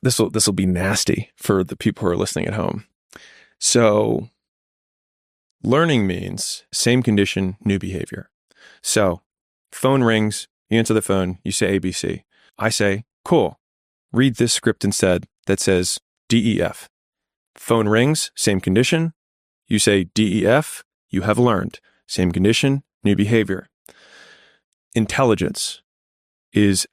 this will be nasty for the people who are listening at home. So learning means same condition, new behavior. So phone rings, you answer the phone, you say ABC. I say, cool, read this script instead that says DEF. Phone rings, same condition. You say DEF, you have learned. Same condition, new behavior. Intelligence is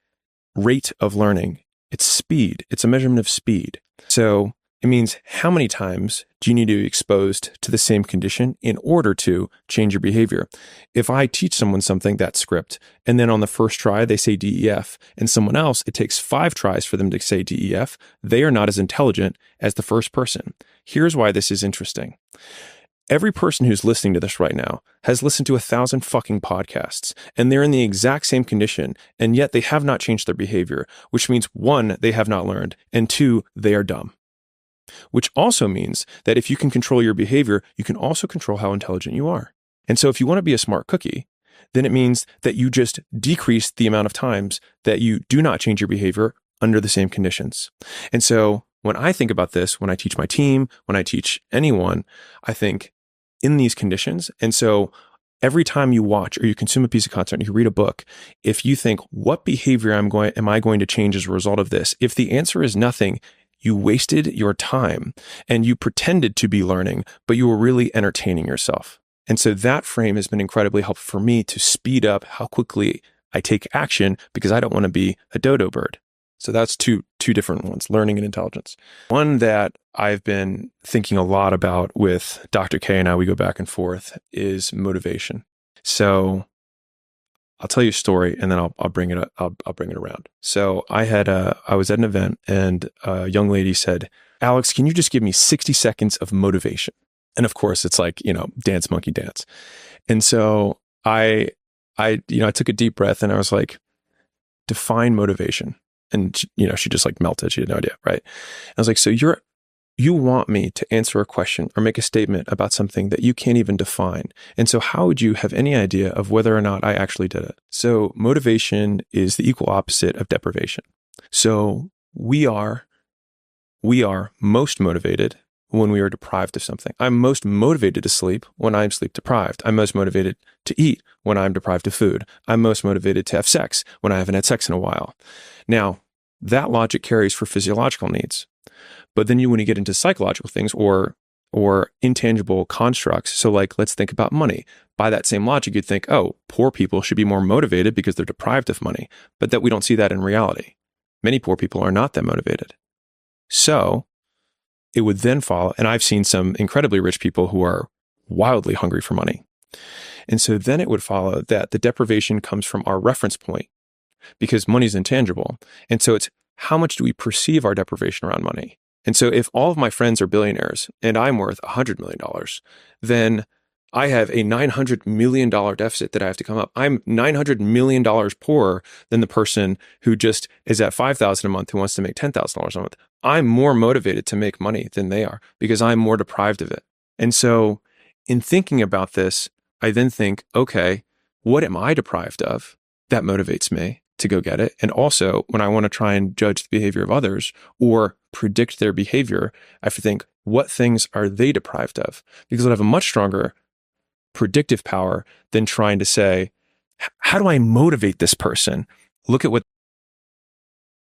rate of learning. It's speed. It's a measurement of speed. So it means how many times do you need to be exposed to the same condition in order to change your behavior? If I teach someone something, that script, and then on the first try, they say DEF, and someone else, it takes 5 tries for them to say DEF, they are not as intelligent as the first person. Here's why this is interesting. Every person who's listening to this right now has listened to 1,000 fucking podcasts, and they're in the exact same condition, and yet they have not changed their behavior, which means 1, they have not learned, and 2, they are dumb. Which also means that if you can control your behavior, you can also control how intelligent you are. And so if you want to be a smart cookie, then it means that you just decrease the amount of times that you do not change your behavior under the same conditions. And so when I think about this, when I teach my team, when I teach anyone, I think in these conditions. And so every time you watch or you consume a piece of content, you read a book, if you think, what behavior am I going to change as a result of this? If the answer is nothing, you wasted your time and you pretended to be learning, but you were really entertaining yourself. And so that frame has been incredibly helpful for me to speed up how quickly I take action because I don't want to be a dodo bird. So that's two different ones, learning and intelligence. One that I've been thinking a lot about with Dr. K and I, we go back and forth, is motivation. So I'll tell you a story and then I'll bring it around. So I was at an event and a young lady said, Alex, can you just give me 60 seconds of motivation? And of course it's like, dance monkey dance. And so I took a deep breath and I was like, define motivation. And she just like melted. She had no idea. Right. I was like, so you want me to answer a question or make a statement about something that you can't even define. And so how would you have any idea of whether or not I actually did it? So motivation is the equal opposite of deprivation. So we are most motivated when we are deprived of something. I'm most motivated to sleep when I'm sleep deprived. I'm most motivated to eat when I'm deprived of food. I'm most motivated to have sex when I haven't had sex in a while. Now, that logic carries for physiological needs. But then when you get into psychological things or intangible constructs, so like, let's think about money. By that same logic, you'd think, oh, poor people should be more motivated because they're deprived of money. But that we don't see that in reality. Many poor people are not that motivated. So it would then follow, and I've seen some incredibly rich people who are wildly hungry for money. And so then it would follow that the deprivation comes from our reference point because money is intangible. And so it's how much do we perceive our deprivation around money? And so if all of my friends are billionaires and I'm worth $100 million, then I have a $900 million deficit that I have to come up. I'm $900 million poorer than the person who just is at $5,000 a month who wants to make $10,000 a month. I'm more motivated to make money than they are because I'm more deprived of it. And so in thinking about this, I then think, okay, what am I deprived of? That motivates me to go get it. And also when I want to try and judge the behavior of others or predict their behavior, I have to think, what things are they deprived of? Because I'll have a much stronger predictive power than trying to say, how do I motivate this person? Look at what